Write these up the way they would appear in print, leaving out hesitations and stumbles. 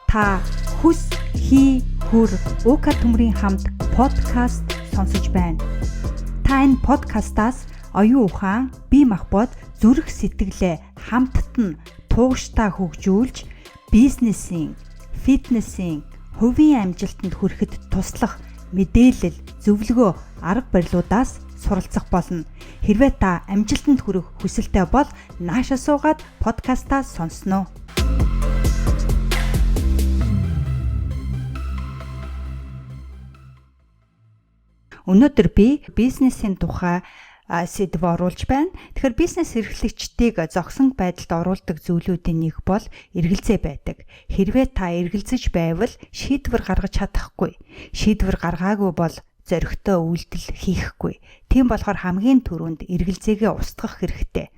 Та хүс хий хүр УК төмрийн хамт подкаст сонсож байна. Та энэ подкастаас оюун ухаан, бие махбод, зүрх сэтгэлээ хамтд нь тууштай хөгжүүлж, бизнесийн, фитнесийн, хувийн амжилтанд хүрэхэд туслах мэдээлэл, зөвлөгөө, арга барилуудаас суралцах болно. Хэрвээ та амжилтанд хүрэх хүсэлтэй бол нааша суугаад подкастаа сонсноо. Өнөөдөр би бизнесийн тухай сэдв оруулж байна. Тэгэхээр бизнес эрхлэгчдийг зогсон байдалд оруулдаг зүйлүүдийн нэг бол эргэлзээ байдаг. Хэрвээ та эргэлзэж байвал шийдвэр гаргаж чадахгүй. Шийдвэр гаргаагүй бол зоригтой үйлдэл хийхгүй. Тийм болохоор хамгийн түрүүнд эргэлзээгээ устгах хэрэгтэй.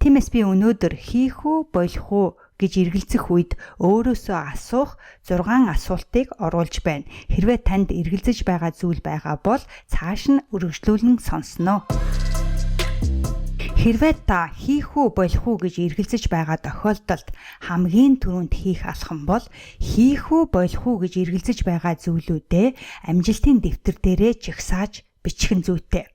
Тиймээс би өнөөдөр хийх үү, болох уу гэж эргэлзэх үед өөрөөсөө асуух 6 асуултыг оруулж байна. Хэрвээ танд эргэлзэж байгаа зүйл байгаа бол цааш нь үргэлжлүүлэн сонсноо. Хэрвээ та хийх үү, болох уу гэж эргэлзэж байгаа тохиолдолд хамгийн түрүүнд хийх алхам бол хийх үү, болох уу гэж эргэлзэж байгаа зүйлүүдээ амжилтын дэвтэр дээрээ жагсааж бичих нь зүйтэй.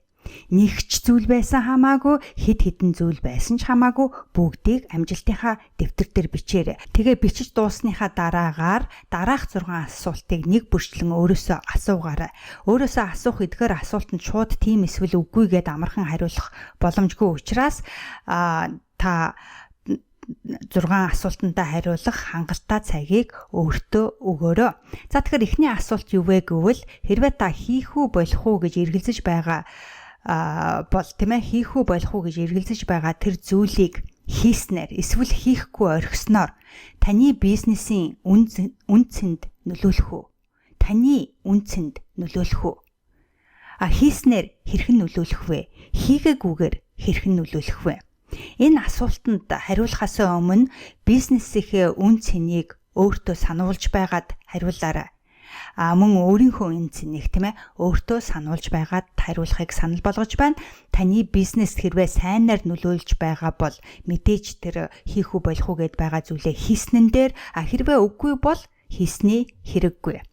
Нэг ч зүйл байсан хамаагүй, хэд хэдэн зүйл байсан ч хамаагүй бүгдийг амжилтынхаа дэвтэр дээр бичээрэй. Тэгээ бичиж дуусныхаа дараагаар дараах 6 асуултыг нэг бүрчлэн өөрөөсөө асуугаарай. Өөрөөсөө асуух эдгээр асуултанд шууд тийм эсвэл үгүй гэд амархан хариулах боломжгүй учраас та 6 асуултандаа хариулах хангалттай цагийг өөртөө өгөөрэй. За тэгэхээр эхний асуулт юу вэ гэвэл хэрвээ та хийх үү, болох уу гэж эргэлзэж байгаа бол тийм ээ хийх үү, болох уу гэж эргэлзэж байгаа тэр зүйлийг хийснээр эсвэл хийхгүй орхисноор таны бизнесийн үнцэнд нөлөөлөх үү? Таны үнцэнд нөлөөлөх үү? Хийснээр хэрхэн нөлөөлөх вэ? Хийгээгүйгээр хэрхэн нөлөөлөх вэ? Энэ асуултанд хариулахаас өмнө бизнесийнхээ үн цэнийг өөртөө сануулж байгаад хариулаарай. Мөн өөрийнхөө үн цэнийг тийм ээ өөртөө сануулж байгаад хариулахыг санал болгож байна. Таны бизнес хэрвээ сайнаар нөлөөлж байгаа бол мэдээж тэр хийх үү, болох уу гэд байгаа зүйлээ хийснэн дээр хэрвээ үгүй бол хийсний хэрэггүй.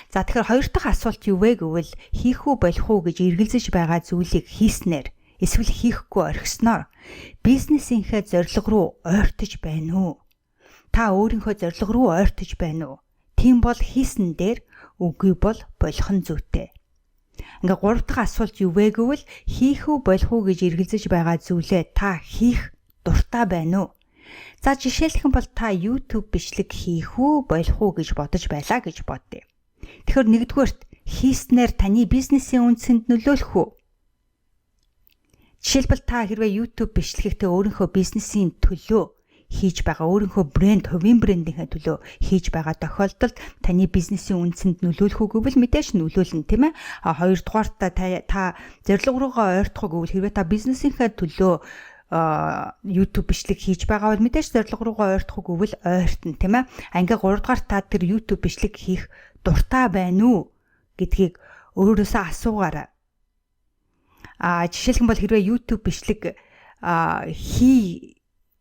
За тэгэхээр хоёр дахь асуулт юу вэ гэвэл хийх үү, болох уу гэж эргэлзэж байгаа зүйлийг хийснээр эсвэл хийхгүй орхисноор бизнесийнхээ зорилго руу ойртож байна уу? Та өөрийнхөө зорилго руу ойртож байна уу? Тийм бол хийсэн дээр, үгүй бол болох нь зүйтэй. Ингээ 3 дахь асуулт юу вэ гэвэл хийх үү, болох уу гэж эргэлзэж байгаа зүйлээ та хийх дуртай байна уу? За жишээлх юм бол та YouTube бичлэг хийх үү, болох уу гэж бодож байлаа гэж бодъё. Тэгэхээр нэгдүгээрт хийснээр таны бизнесийн үнцэнд нөлөөлөх үү? Жишээлбэл та хэрвээ YouTube бичлэгтээ өөрийнхөө бизнесийн төлөө хийж байгаа, өөрийнхөө брэнд, хувийн брэндийнхээ төлөө хийж байгаа тохиолдолд таны бизнесийн үнцэнд нөлөөлөх үү гэвэл мэдээж нөлөөлнө, тийм ээ. Хоёрдугаарт та зорилго руугаа ойртох уу гэвэл хэрвээ та бизнесийнхээ төлөө YouTube бичлэг хийж байгаа бол мэдээж зорилго руугаа ойртох уу гэвэл ойртно, тийм ээ. Ингээ 3 дугаар та тэр YouTube бичлэг хийх дуртай байна уу гэдгийг өөрөөсөө асуугаарай. Жишээлх юм бол хэрвээ YouTube бичлэг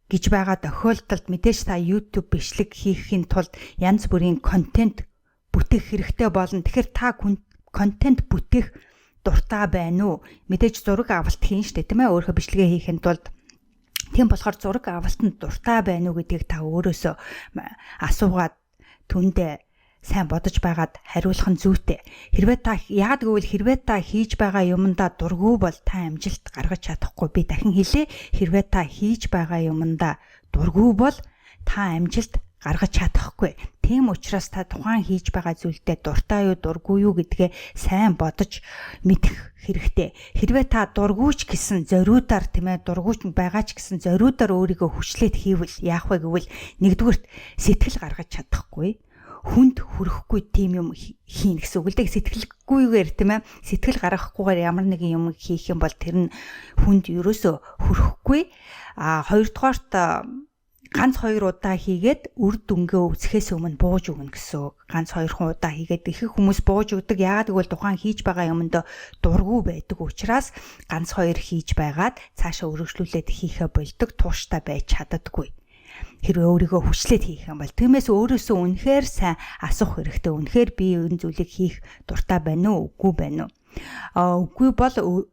гэж байгаа тохиолдолд мэдээж та YouTube бичлэг хийхийн тулд янз бүрийн контент бүтээх хэрэгтэй болно. Тэгэхээр та контент бүтээх дуртай байна уу? Мэдээж зураг авалт хийн штэ, тийм ээ, өөрийнхөө бичлэгээ хийхэд тулд. Тийм болохоор зураг авалтанд дуртай байна уу гэдгийг та өөрөөсөө асуугаад түндэ сайн бодож байгаад хариулах нь зүйтэй. Хэрвээ та хийж байгаа юмдаа дургүй бол та амжилт гаргаж чадахгүй. Би дахин хэлье. Хэрвээ та хийж байгаа юмдаа дургүй бол та амжилт гаргаж чадахгүй. Тийм учраас та тухайн хийж байгаа зүйлдээ дуртай юу, дургүй юу гэдгээ сайн бодож мэдэх хэрэгтэй. Хэрвээ та дургүйч гэсэн зориудаар, тийм ээ, дургүйч байгаа ч гэсэн зориудаар өөрийгөө хүчлээд хийвэл яах вэ гэвэл нэгдүгürt сэтгэл гаргаж чадахгүй. Хүнд хүрэхгүй тийм юм хийн гэсэн үг л дээ. Сэтгэлгүйгээр, тийм ээ, сэтгэл гаргахгүйгээр ямар нэгэн юм хийх юм бол тэр нь хүнд ерөөсөө хүрэхгүй. Хоёрдугаарт ганц 2 удаа хийгээд үр дүнгээ үзэхээс өмнө бууж өгнө гэсэн үг. Ганц 2 удаа хийгээд ихэнх хүмүүс бууж өгдөг. Яагаад гэвэл тухайн хийж байгаа юмд дургүй байдаг учраас ганц 2 хийж байгаад цаашаа өргөжлүүлээд хийхэ болдог, тууштай байж чаддаггүй. Хэрвээ өөрийгөө хүчлээд хийх юм бол тиймээс өөрөөсөө үнэхээр сайн асуух хэрэгтэй. Үнэхээр би энэ зүйлийг хийх дуртай байна уу, үгүй байна уу? Үгүй бол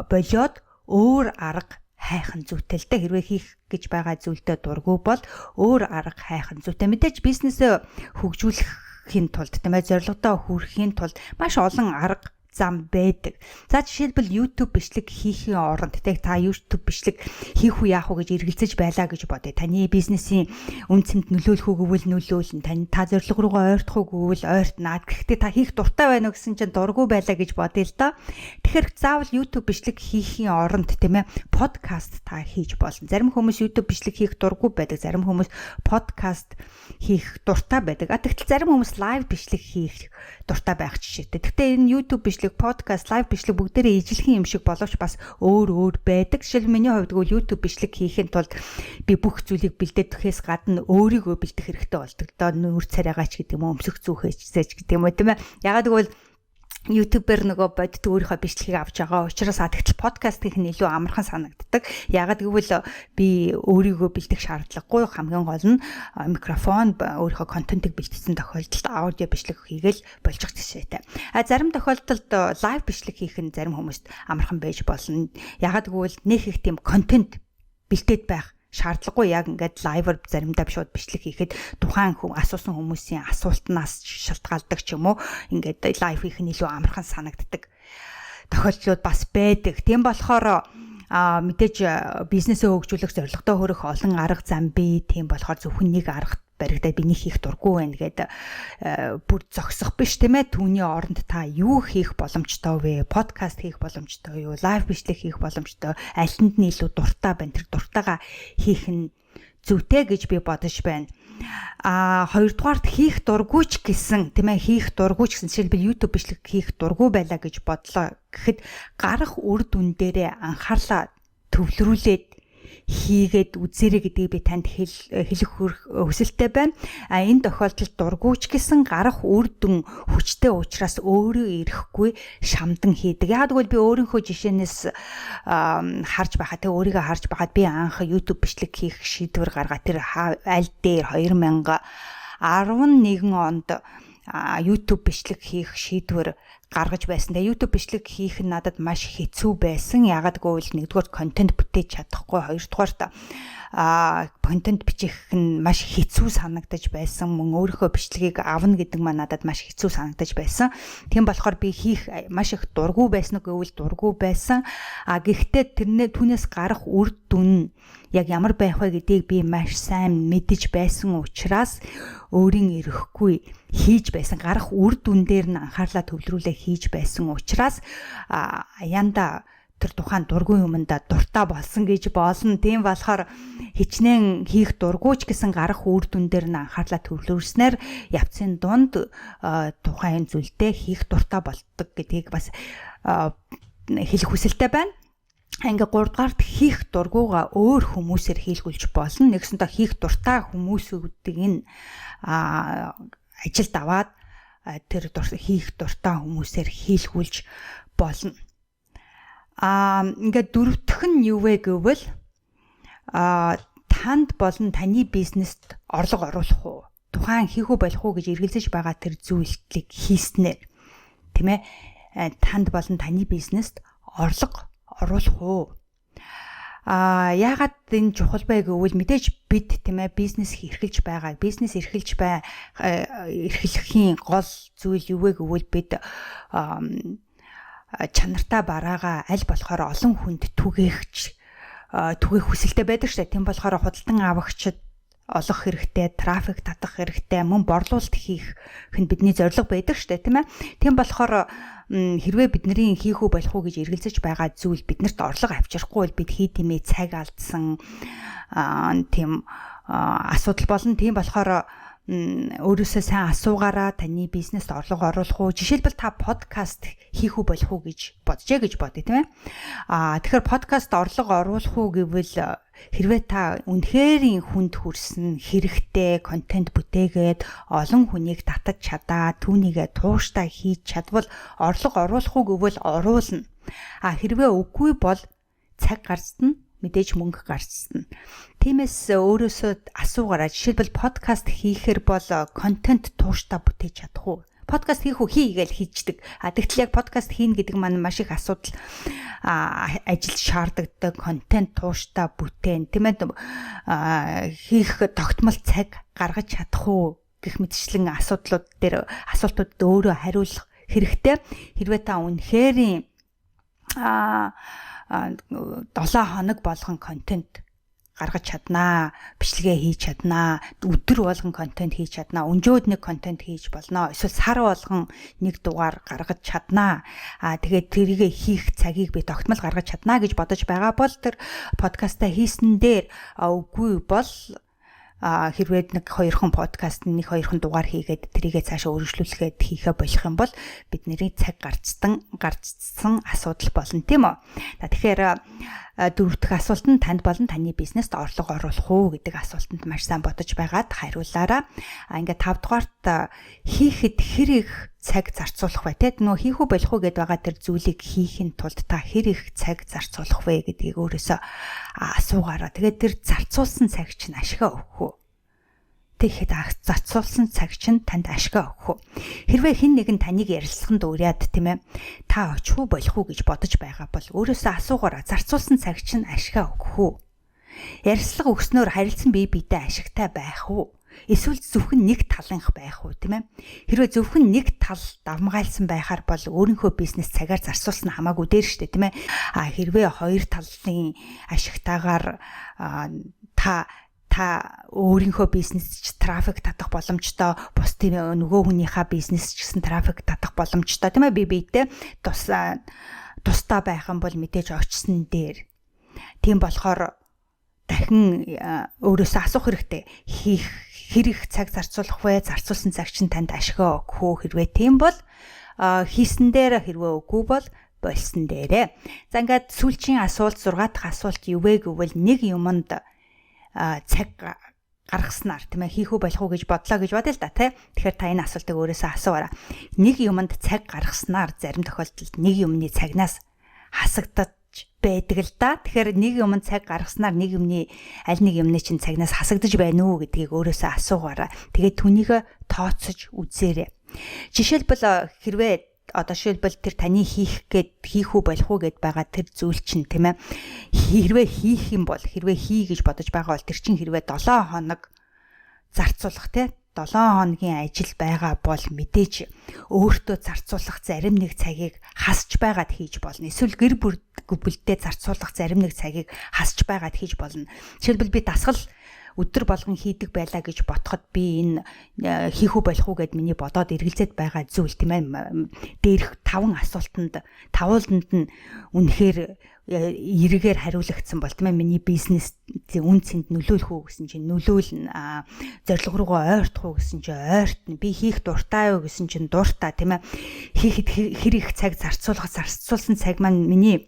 болиод өөр арга хайхан зүйтэй л дээ. Хэрвээ хийх гэж байгаа зүйлдээ дургүй бол өөр арга хайхан зүйтэй. Мэдээж бизнесээ хөгжүүлэхийн тулд тийм ээ зорилгодоо хүрэхийн тулд маш олон арга зам байдаг. За жишээлбэл YouTube бичлэг хийхийн оронд та YouTube бичлэг хийх үү яах уу гэж эргэлзэж байлаа гэж бодъё. Таны бизнесийн үн цэнд нөлөөлөх үү гэвэл нөлөөлнө. Та зорилго руугаа ойртох уу гэвэл ойртнаа. Гэхдээ та хийх дуртай байна уу гэсэн чинь дургүй байлаа гэж бодъё л доо. Тэгэхээр заавал YouTube бичлэг хийхийн оронд тийм ээ подкаст та хийж болно. Зарим хүмүүс YouTube бичлэг хийх дургүй байдаг. Зарим хүмүүс подкаст хийх дуртай байдаг. Тэгтэл зарим хүмүүс лайв бичлэг хийх дуртай байх жишээтэй. Гэхдээ энэ YouTube бичлэг, подкаст, лайв бичлэг бүгдээрээ ижилхэн юм шиг боловч бас өөр байдаг. Жишээлбэл миний хувьд бол YouTube бичлэг хийхэд тулд би бүх зүйлийг бэлдээхээс гадна өөрийгөө бэлдэх хэрэгтэй болдог. Одоо нүүр царайгаач гэдэг юм уу, өмсөх зүүхээч гэдэг юм уу тийм ээ. Ягаад гэвэл YouTube-ээр нөгөө бодит өөрийнхөө бичлэгийг авч байгаа учраас тэгтэл подкаст хийх нь илүү амархан санагддаг. Ягаад гэвэл би өөрийгөө бэлдэх шаардлагагүй, хамгийн гол нь микрофон өөрийнхөө контентыг бэлтгэсэн тохиолдолд аудио бичлэг хийгээл болж байгаа жишээтэй. Зарим тохиолдолд лайв бичлэг хийх нь зарим хүмүүст амархан байж болно. Ягаад гэвэл нэг их тийм контент бэлдээд байх шаардлагагүй. Яг ингээд лайвер заримдаа шууд бичлэг хийхэд тухайн хүн асуусан хүмүүсийн асуултнаас шалтгаалдаг ч юм уу. Ингээд лайв хийх нь илүү амархан санагддаг тохиолдлууд бас байдаг. Тийм болохоор мэдээж бизнесээ хөгжүүлэх зорилготой хөрөх олон арга зам бий. Тийм болохоор зөвхөн нэг арга баригдаад би нэг хийх дургүй байна гэдэг бүр зогсох биш тийм ээ. Түүний оронд та юу хийх боломжтой вэ? Подкаст хийх боломжтой юу? Лайв бичлэг хийх боломжтой? Алинд нь илүү дуртай байна? Тэр дуртайгаа хийх нь зүйтэй гэж би бодож байна. Хоёрдугаарт хийх дургүйч гэсэн тийм ээ, хийх дургүйч гэсэн жишээлбэл YouTube бичлэг хийх дургүй байлаа гэж бодлоо гэхэд гарах үр дүн дээрээ анхаарлаа төвлөрүүлээд хийгээд үзээрэй гэдгийг би танд хэлэх хүсэлтэй байна. Энэ тохиолдолд дургүйч гэсэн гарах үр дүн хүчтэй учраас өөрөө ирэхгүй шамдан хийдэг. Яг тэгвэл би өөрийнхөө жишээнээс харж байхад өөрийгөө харж байхад би анх YouTube бичлэг хийх шийдвэр гаргаад тэр аль дээр 2011 онд YouTube бичлэг хийх шийдвэр гаргаж байсан. Тэгээ YouTube бичлэг хийх нь надад маш хэцүү байсан. Ягаад гэвэл нэгдүгээр контент бүтээж чадахгүй, хоёрдугаарт контент бичих нь маш хэцүү санагдаж байсан. Мөн өөрийнхөө бичлэгийг авна гэдэг маань надад маш хэцүү санагдаж байсан. Тийм болохоор би хийх маш их дургүй байсан гэвэл дургүй байсан. Гэхдээ түүнээс гарах үр дүн яг ямар байх вэ гэдгийг би маш сайн мэдэж байсан учраас өөрийн ирэхгүй хийж байсан. Гарах үр дүн дээр нь анхаарлаа төвлөрүүлээ хийж байсан учраас янда тэр тухайн дургүй юмдаа дуртай болсон гэж болно. Тийм болохоор хичнээн хийх дургүйч гэсэн гарах үр дүн дээр нь анхаарлаа төвлөрснээр явцын дунд тухайн зүйлдээ хийх дуртай болдог гэдгийг бас хэлэх хүсэлтэй байна. Ингээ 3 дугаарт хийх дургууга өөр хүмүүсээр хийлгүүлж болно. Нэгсэндээ хийх дуртай хүмүүсүүдийг нь ажилд аваад тэр хийх дуртай хүмүүсээр хийлгүүлж болно. Ингээ дөрөвдөх нь юу вэ гэвэл танд болон таны бизнест орлого оруулах уу? Тухайн хийх үү болох уу гэж эргэлзэж байгаа тэр зүйлийг хийснээр тийм ээ танд болон таны бизнест орлого оруулах уу? Яагаад энэ чухал бэ гэвэл мэдээж бид тийм ээ бизнес эрхэлж байгаа. Бизнес эрхлэхийн гол зүйл юу вэ гэвэл бид чанартай бараагаа аль болохоор олон хүнд түгээх хүсэлтэй байдаг шүү дээ. Тийм болохоор худалдан авагчид олох хэрэгтэй, трафик татах хэрэгтэй, мөн борлуулалт хийх нь бидний зорилго байдаг шүү дээ, тийм ээ. Тийм болохоор хэрвээ бидний хийх үү болох уу гэж эргэлзэж байгаа зүйл биднэрт орлого авчрахгүй бол бид хий тэмээ цаг алдсан тийм асуудал болно. Тийм болохоор өөрөөсөө сайн асуугаараа таны бизнест орлого оруулах уу? Жишээлбэл та подкаст хийх үү болох уу гэж бодъё гэж бодъё тийм ээ. Тэгэхээр подкаст орлого оруулах уу гэвэл хэрвээ та үнэхээр хүнд хүрсэн хэрэгтэй контент бүтээгээд олон хүнийг татаж чадаа түүнийгээ тууштай хийж чадвал орлого оруулах уу гэвэл оруулна. Хэрвээ үгүй бол цаг гарцд нь мэдээж мөнгө гарцсан. Тиймээс өөрөөсөө асуугаараа жишээлбэл подкаст хийхээр бол контент тууштай бүтээж чадах уу? Подкаст хийх үү хийгээл хийждэг. Тэгтэл яг подкаст хийн гэдэг маань маш их асуудал ажил шаарддаг, контент тууштай бүтээн тийм ээ хийх тогтмол цаг гаргаж чадах уу гэх мэтчлэн асуултуудад өөрөө хариулах хэрэгтэй. Хэрвээ та үнэхээр 7 хоног болгон контент гаргаж чаднаа, бичлэгээ хийж чаднаа, өдөр болгон контент хийж чаднаа, өнжөөд нэг контент хийж болно. Эсвэл сар болгон нэг дугаар гаргаж чаднаа. Тэгээд тэрийг хийх цагийг би тогтмол гаргаж чаднаа гэж бодож байгаа бол тэр подкастаа хийсэн дээр үгүй бол хэрвээ нэг 2хан подкаст нэг 2хан дугаар хийгээд тэрийгээ цаашаа өргөжлүүлэхэд хийхэ болох юм бол бидний цаг гарцсан асуудал болно тийм үү. Тэгэхээр дөрөв дэх асуулт нь танд болон таны бизнест орлого оруулах уу гэдэг асуултанд маш сайн бодож байгаад хариулаарай. Ингээд 5 дугаарт хийхэд хэр их цаг зарцуулах вэ? Тэгэд нөө хийх үү болох уу гэдээ байгаа тэр зүйлийг хийхин тулд та хэр их цаг зарцуулах вэ гэдгийг өөрөөсөө асуугаараа. Тэгээд тэр зарцуулсан цаг чинь ашигаа өгөх үү? Тэгэхэд зарцуулсан цаг чинь танд ашигаа өгөх үү? Хэрвээ хэн нэгэн таныг ярилцсанд уриад тийм ээ та очих уу болох уу гэж бодож байгаа бол өөрөөсөө асуугаараа зарцуулсан цаг чинь ашигаа өгөх үү? Ярилцлага өгснөөр харилцан бие биедээ ашигтай байх уу? Эсвэл зөвхөн нэг талынх байх уу тийм ээ? Хэрвээ зөвхөн нэг тал давмгайлсан байхаар бол өөрийнхөө бизнес цагаар зарцуулсан хамаагүй дээр штэ тийм ээ? Хэрвээ хоёр талын ашигтайгаар та өөрийнхөө бизнесч трафик татах боломжтой, бусдын нөгөө хүнийхээ бизнес ч гэсэн трафик татах боломжтой тийм ээ? Бие биедээ тустай байх юм бол мэдээж очсон дээр. Тийм болохоор дахин өөрөөсөө асуух хэрэгтэй. Хэр их цаг зарцуулах вэ? Зарцуулсан цаг чинь танд ашигаа өгөх үү? Хэрвээ тийм бол хийсэн дээр, хэрвээ үгүй бол болсон дээрээ. За ингээд сүүлчийн асуулт 6 дахь асуулт юу вэ гэвэл нэг юмд цаг гаргаснаар тийм ээ хийх үү болох уу гэж бодлоо гэж бодъё л да тий. Тэгэхээр та энэ асуултыг өөрөөсөө асуугаарай. Нэг юмд цаг гаргаснаар зарим тохиолдолд нэг юмны цагнаас хасагдаж байдаг л да. Тэгэхээр нэг юмд цаг гаргаснаар нэг юмны аль нэг юмны чинь цагнаас хасагдаж байна уу гэдгийг өөрөөсөө асуугаарай. Тэгээд түүнийг тооцож үзээрэй. Жишээлбэл хэрвээ жишээлбэл тэр таны хийх үү болох уу гэд байгаа тэр зүйл чинь тийм ээ хэрвээ хийх юм бол хэрвээ хий гэж бодож байгаа бол тэр чинь хэрвээ 7 хоног зарцуулах тий 7 хоногийн ажил байгаа бол мэдээж өөртөө зарцуулах зарим нэг цагийг хасч байгаад хийж болно. Эсвэл гэр бүлдээ зарцуулах зарим нэг цагийг хасч байгаад хийж болно. Жишээлбэл би дасгал өдөр болгон хийдэг байлаа гэж ботход би энэ хийх үү болох уу гэд миний бодоод эргэлзээд байгаа зүйл тийм ээ. Дээрх 5 асуултанд тавууланд нь үнэхээр эргээр хариулагдсан бол тийм ээ. Миний бизнес үн цэнд нөлөөлөх үү гэсэн чинь нөлөөлнө. Зорилго руугаа ойртох уу гэсэн чинь ойртно. Би хийх дуртай юу гэсэн чинь дуртай тийм ээ. Хийхэд хэр их цаг зарцуулсан цаг маань миний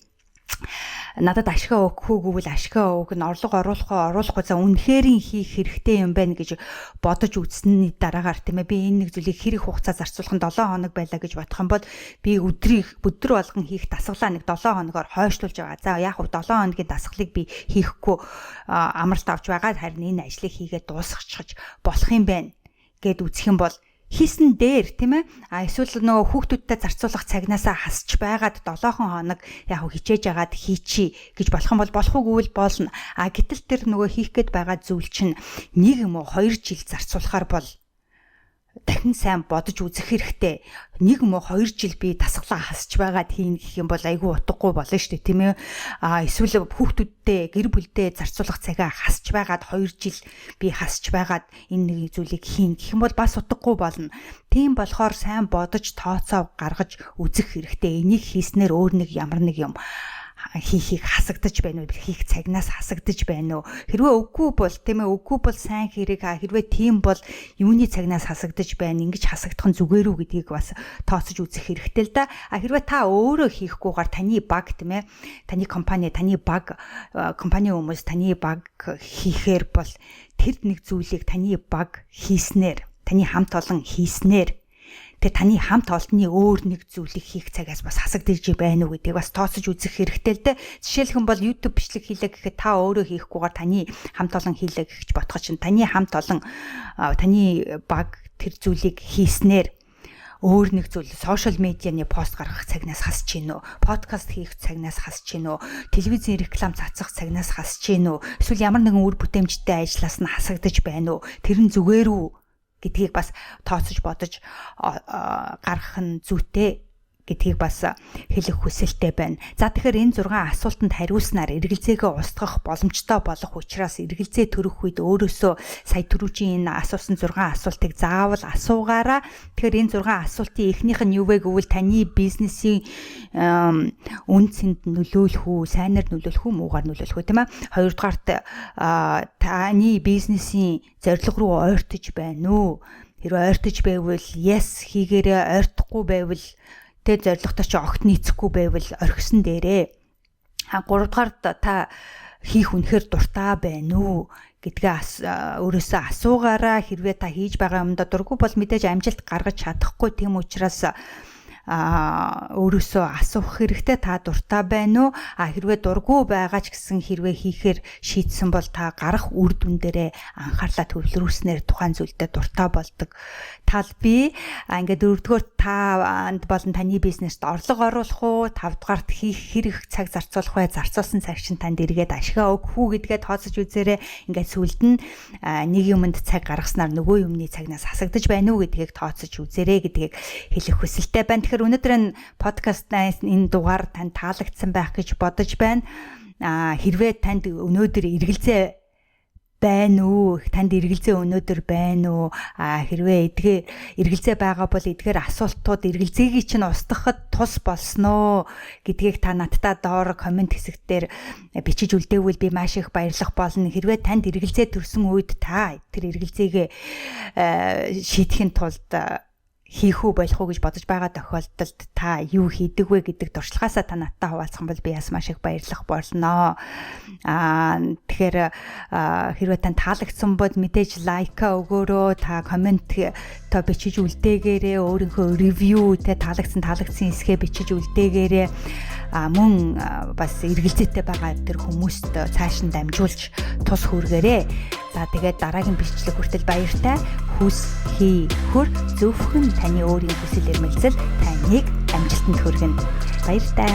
надад ашигаа өгөхөөгүй бол ашигаа өгнө, орлого оруулахгүй за үнэхэрийн хийх хэрэгтэй юм байна гэж бодож үзсний дараагаар тийм ээ би энэ нэг зүйлийг хэр их хугацаа зарцуулах нь 7 хоног байлаа гэж бодох юм бол би өдөр болгон хийх дасгалаа нэг 7 хоногоор хойшлуулж байгаа. За яг хөө 7 хоногийн дасгалыг би хийхгүй амралт авч байгаа харин энэ ажлыг хийгээд дуусгачих болох юм байна гэд үзэх юм бол хийсэн дээр тийм ээ эсвэл нөгөө хүүхдүүдтэй зарцуулах цагнаасаа хасч байгаад 7 хоног яг хичээж агаад хийчи гэж болох юм бол болохгүй л болно. Гэтэл тэр нөгөө хийх гээд байгаа зүйл чинь 1 юм уу 2 жил зарцуулахаар бол дахин сайн бодож үзэх хэрэгтэй. 1 юм уу 2 жил би дасгалаа хасч байгаад хийн гэх юм бол айгүй утгагүй болно шүү дээ тийм ээ. Эсвэл хүүхдүүдтэй гэр бүлдээ зарцуулах цагаа хасч байгаад 2 жил би хасч байгаад энэ нэг зүйлийг хийн гэх юм бол бас утгагүй болно. Тийм болохоор сайн бодож тооцоо гаргаж үзэх хэрэгтэй. Энийг хийснээр өөр нэг ямар нэг юм хийхийг хасагдаж байна уу? Хийх цагнаас хасагдаж байна уу? Хэрвээ үгүй бол тийм ээ үгүй бол сайн хэрэг хэрвээ тийм бол юуны цагнаас хасагдаж байна? Ингэж хасагдах нь зүгээр үү гэдгийг бас тооцож үзэх хэрэгтэй л да. Хэрвээ та өөрөө хийхгүйгээр таны баг тийм ээ таны компани компани хүмүүс таны баг хийхээр бол тэр нэг зүйлийг таны баг хийснээр таны хамт олон хийснээр Тэгээ таны хамт олонны өөр нэг зүйлийг хийх цагаас бас хасагдж байна уу гэдгийг бас тооцож үзэх хэрэгтэй л дээ. Жишээлх юм бол YouTube бичлэг хийлээ гэхэд та өөрөө хийхгүйгээр таны хамт олон хийлээ гэж бодоход чинь таны хамт олон таны баг тэр зүйлийг хийснээр өөр нэг зүйл сошиал медианы пост гаргах цагнаас хасж гин үү, подкаст хийх цагнаас хасж гин үү, телевизийн реклам цацах цагнаас хасж гин үү, эсвэл ямар нэгэн үр бүтээмжтэй ажлаас нь хасагдаж байна уу, тэр нь зүгээр үү гэдгийг бас тооцож бодож гаргах нь зүйтэй гэдгийг бас хэлэх хүсэлтэй байна. За тэгэхээр энэ 6 асуултанд хариулснаар эргэлзээгээ устгах боломжтой болох учраас эргэлзээ төрөх үед өөрөөсөө сая түрүүчийн энэ асуусан 6 асуултыг заавал асуугаараа. Тэгэхээр энэ 6 асуултын эхнийх нь юу вэ гэвэл таны бизнесийн үнцэнд нөлөөлөх үү, сайнаар нөлөөлөх үү, муугаар нөлөөлөх үү, тийм ээ. Хоёрдугаарт таны бизнесийн зорилго руу ойртож байна уу? Хэрвээ ойртож байвал yes хийгээрээ, ойртохгүй байвал тэ зорилготой чи огт нийцэхгүй байвал орхисон дээрээ. 3 дугаард та хийх үнэхээр дуртай байна уу гэдгээ өөрөөсөө асуугаараа. Хэрвээ та хийж байгаа юмдаа дургүй бол мэдээж амжилт гаргаж чадахгүй. Тийм учраас өөрөөсөө асуух хэрэгтэй, та дуртай байна уу? Хэрвээ дургүй байгаа ч гэсэн хэрвээ хийхээр шийдсэн бол та гарах үр дүн дээрээ анхаарлаа төвлөрүүлснээр тухайн зүйлдээ дуртай болдог. Тал би ингээд 4-р таанд болон таны бизнест орлого оруулах уу, 5-дугаарт хийх хэрэг цаг зарцуулах вэ, зарцуулсан цаг чинь танд эргээд ашгаа өгөх үү гэдгээ тооцож үзээрэй. Ингээд сүлд нь нэг юмд цаг гаргаснаар нөгөө юмны цагнаас хасагдаж байна уу гэдгийг тооцож үзээрэй гэдгийг хэлэх хүсэлтэй байна. Тэгэхээр өнөөдөр энэ подкастнаас энэ дугаар танд таалагдсан байх гэж бодож байна. Хэрвээ танд өнөөдөр эргэлзээ байна уу? Танд эргэлзээ өнөөдөр байна уу? Хэрвээ эргэлзээ байгаа бол эдгээр асуултууд эргэлзээгийг чинь устгахад тус болсноо гэдгийг та надтай доор комент хэсэгтэр бичиж үлдээвэл би маш их баярлах болно. Хэрвээ танд эргэлзээ төрсөн үед та тэр эргэлзээгээ шийдэхин тулд хийх үү болох уу гэж бодож байгаа тохиолдолд та юу хийдэг вэ гэдэг туршлагаасаа та надтай хуваалцах юм бол би бас маш их баярлах болно. Тэгэхээр хэрвээ тань таалагдсан бол мэдээж лайка өгөөрөө, та комент та бичиж үлдээгээрээ, өөрийнхөө ревю тэ таалагдсан хэсгээ бичиж үлдээгээрээ. Мөн бас эргэлзээтэй байгаа тэр хүмүүст цааш нь дамжуулж тус хүргээрэй. За тэгээд дараагийн бичлэг хүртэл баяртай. Хөр зөвхөн таны өөрийн хүсэл эрмэлзэл таныг амжилтанд хүргэнэ. Баяртай.